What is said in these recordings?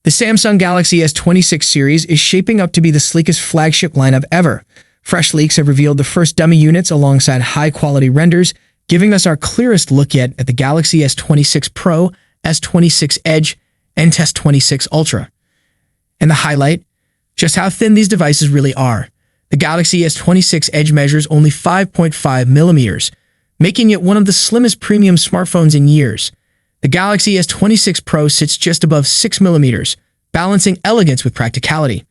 The Samsung Galaxy S26 series is shaping up to be the sleekest flagship lineup ever. Fresh leaks have revealed the first dummy units alongside high-quality renders, giving us our clearest look yet at the Galaxy S26 Pro, S26 Edge, and S26 Ultra. And the highlight? Just how thin these devices really are. The Galaxy S26 Edge measures only 5.5 millimeters, making it one of the slimmest premium smartphones in years. The Galaxy S26 Pro sits just above 6 millimeters, balancing elegance with practicality.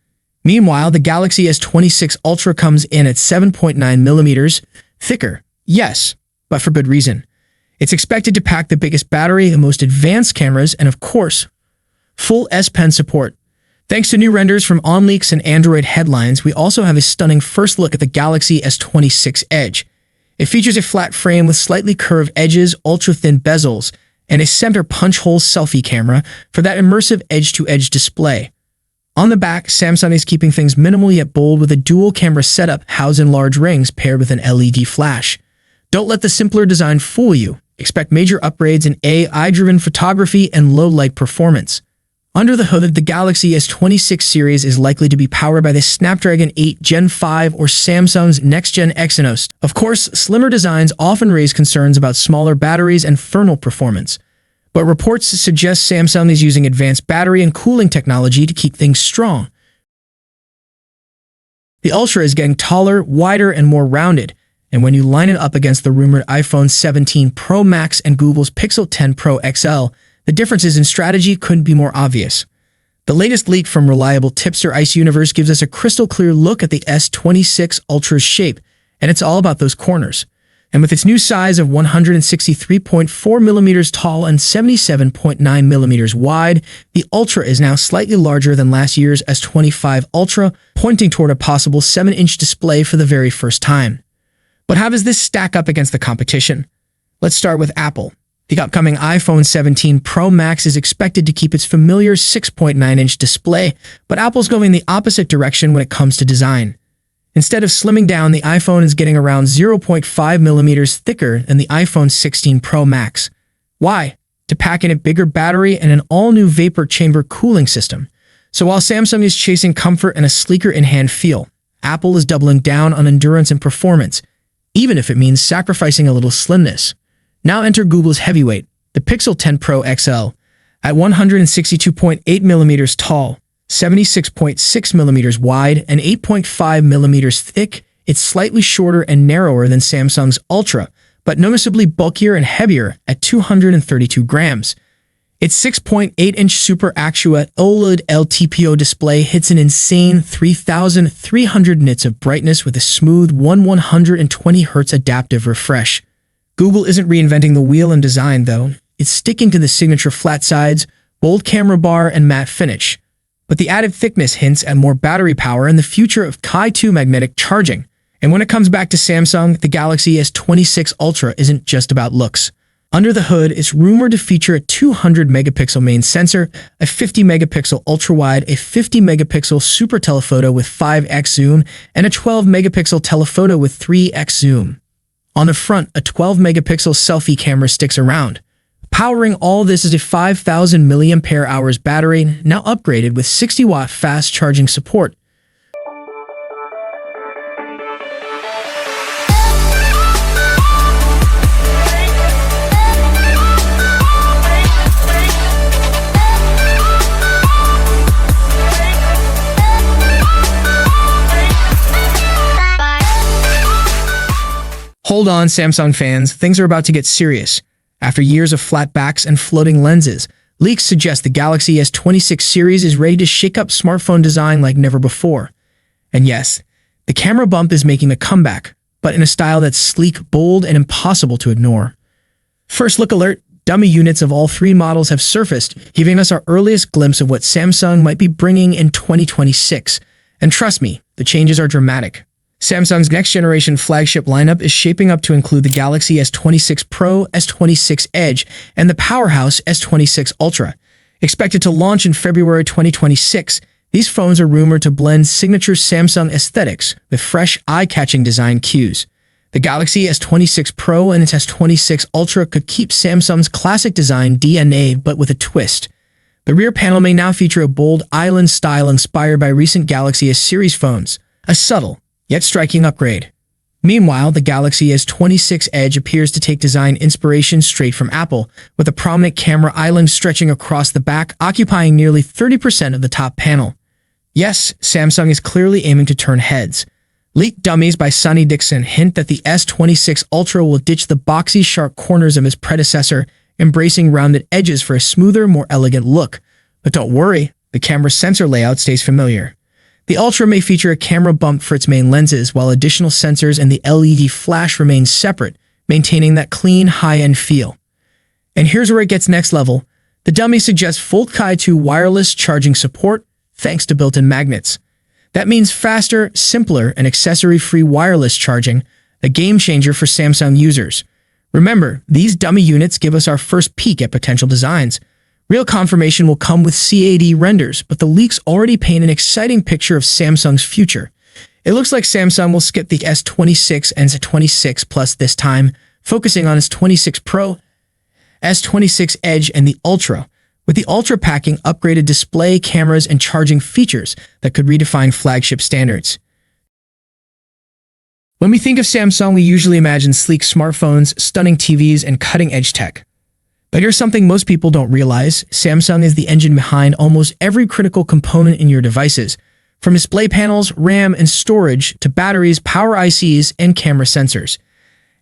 Meanwhile, the Galaxy S26 Ultra comes in at 7.9 millimeters, thicker, yes, but for good reason. It's expected to pack the biggest battery, the most advanced cameras, and of course, full S Pen support. Thanks to new renders from OnLeaks and Android headlines, we also have a stunning first look at the Galaxy S26 Edge. It features a flat frame with slightly curved edges, ultra-thin bezels, and a center punch-hole selfie camera for that immersive edge-to-edge display. On the back, Samsung is keeping things minimal yet bold with a dual-camera setup housed in large rings paired with an LED flash. Don't let the simpler design fool you. Expect major upgrades in AI-driven photography and low-light performance. Under the hood, the Galaxy S26 series is likely to be powered by the Snapdragon 8 Gen 5 or Samsung's next-gen Exynos. Of course, slimmer designs often raise concerns about smaller batteries and thermal performance. But reports suggest Samsung is using advanced battery and cooling technology to keep things strong. The Ultra is getting taller, wider, and more rounded, and when you line it up against the rumored iPhone 17 Pro Max and Google's Pixel 10 Pro XL, the differences in strategy couldn't be more obvious. The latest leak from reliable tipster Ice Universe gives us a crystal-clear look at the S26 Ultra's shape, and it's all about those corners. And with its new size of 163.4 millimeters tall and 77.9 millimeters wide, the Ultra is now slightly larger than last year's S25 Ultra, pointing toward a possible 7-inch display for the very first time. But how does this stack up against the competition? Let's start with Apple. The upcoming iPhone 17 Pro Max is expected to keep its familiar 6.9-inch display, but Apple's going the opposite direction when it comes to design. Instead of slimming down, the iPhone is getting around 0.5 millimeters thicker than the iPhone 16 Pro Max. Why? To pack in a bigger battery and an all-new vapor chamber cooling system. So while Samsung is chasing comfort and a sleeker in-hand feel, Apple is doubling down on endurance and performance, even if it means sacrificing a little slimness. Now enter Google's heavyweight, the Pixel 10 Pro XL. At 162.8 millimeters tall, 76.6 millimeters wide, and 8.5 millimeters thick, it's slightly shorter and narrower than Samsung's Ultra, but noticeably bulkier and heavier at 232 grams. Its 6.8-inch Super AQUA OLED LTPO display hits an insane 3,300 nits of brightness with a smooth 120 Hz adaptive refresh. Google isn't reinventing the wheel in design, though. It's sticking to the signature flat sides, bold camera bar, and matte finish. But the added thickness hints at more battery power and the future of Qi2 magnetic charging. And when it comes back to Samsung, the Galaxy S26 Ultra isn't just about looks. Under the hood, it's rumored to feature a 200-megapixel main sensor, a 50-megapixel ultra-wide, a 50-megapixel super telephoto with 5x zoom, and a 12-megapixel telephoto with 3x zoom. On the front, a 12-megapixel selfie camera sticks around. Powering all this is a 5,000 mAh battery, now upgraded with 60-watt fast charging support. Hold on, Samsung fans, things are about to get serious. After years of flat backs and floating lenses, leaks suggest the Galaxy S26 series is ready to shake up smartphone design like never before. And yes, the camera bump is making a comeback, but in a style that's sleek, bold, and impossible to ignore. First look alert, dummy units of all three models have surfaced, giving us our earliest glimpse of what Samsung might be bringing in 2026. And trust me, the changes are dramatic. Samsung's next-generation flagship lineup is shaping up to include the Galaxy S26 Pro, S26 Edge, and the powerhouse S26 Ultra. Expected to launch in February 2026, these phones are rumored to blend signature Samsung aesthetics with fresh, eye-catching design cues. The Galaxy S26 Pro and its S26 Ultra could keep Samsung's classic design DNA but with a twist. The rear panel may now feature a bold island style inspired by recent Galaxy S series phones, a subtle, yet striking upgrade. Meanwhile, the Galaxy S26 Edge appears to take design inspiration straight from Apple, with a prominent camera island stretching across the back, occupying nearly 30% of the top panel. Yes, Samsung is clearly aiming to turn heads. Leaked dummies by Sonny Dixon hint that the S26 Ultra will ditch the boxy, sharp corners of its predecessor, embracing rounded edges for a smoother, more elegant look. But don't worry, the camera sensor layout stays familiar. The Ultra may feature a camera bump for its main lenses, while additional sensors and the LED flash remain separate, maintaining that clean, high-end feel. And here's where it gets next level. The dummy suggests full Qi2 wireless charging support, thanks to built-in magnets. That means faster, simpler, and accessory-free wireless charging, a game-changer for Samsung users. Remember, these dummy units give us our first peek at potential designs. Real confirmation will come with CAD renders, but the leaks already paint an exciting picture of Samsung's future. It looks like Samsung will skip the S26 and S26 Plus this time, focusing on its S26 Pro, S26 Edge, and the Ultra, with the Ultra packing upgraded display, cameras, and charging features that could redefine flagship standards. When we think of Samsung, we usually imagine sleek smartphones, stunning TVs, and cutting-edge tech. But here's something most people don't realize. Samsung is the engine behind almost every critical component in your devices, from display panels, RAM, and storage to batteries, power ICs, and camera sensors.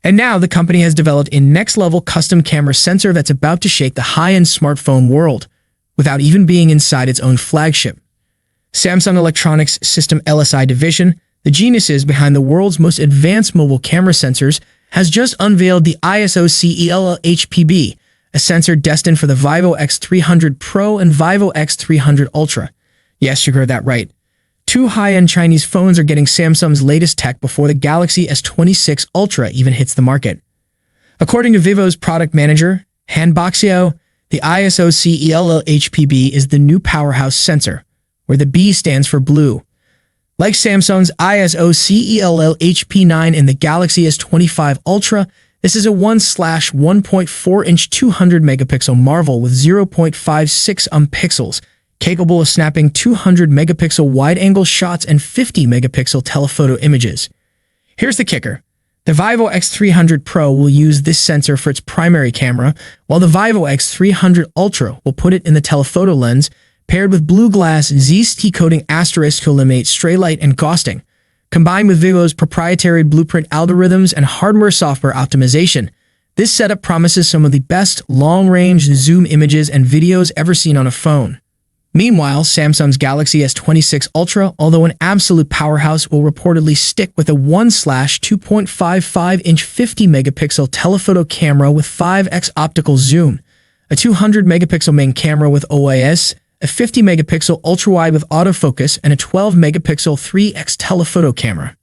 And now the company has developed a next-level custom camera sensor that's about to shake the high-end smartphone world, without even being inside its own flagship. Samsung Electronics System LSI division, the geniuses behind the world's most advanced mobile camera sensors, has just unveiled the ISO CELL-HPB, a sensor destined for the Vivo X300 Pro and Vivo X300 Ultra. Yes, you heard that right. Two high-end Chinese phones are getting Samsung's latest tech before the Galaxy S26 Ultra even hits the market. According to Vivo's product manager, Han Boxiao, the ISO CELL-HPB is the new powerhouse sensor, where the B stands for blue. Like Samsung's ISO CELL-HP9 and the Galaxy S25 Ultra, this is a 1/1.4-inch 200-megapixel marvel with 0.56 pixels, capable of snapping 200-megapixel wide-angle shots and 50-megapixel telephoto images. Here's the kicker. The Vivo X300 Pro will use this sensor for its primary camera, while the Vivo X300 Ultra will put it in the telephoto lens, paired with blue glass ZST coating asterisk to eliminate stray light and ghosting. Combined with Vivo's proprietary blueprint algorithms and hardware-software optimization, this setup promises some of the best long-range zoom images and videos ever seen on a phone. Meanwhile, Samsung's Galaxy S26 Ultra, although an absolute powerhouse, will reportedly stick with a 1/2.55-inch 50-megapixel telephoto camera with 5x optical zoom, a 200-megapixel main camera with OIS, a 50-megapixel ultra-wide with autofocus, and a 12-megapixel 3x telephoto camera.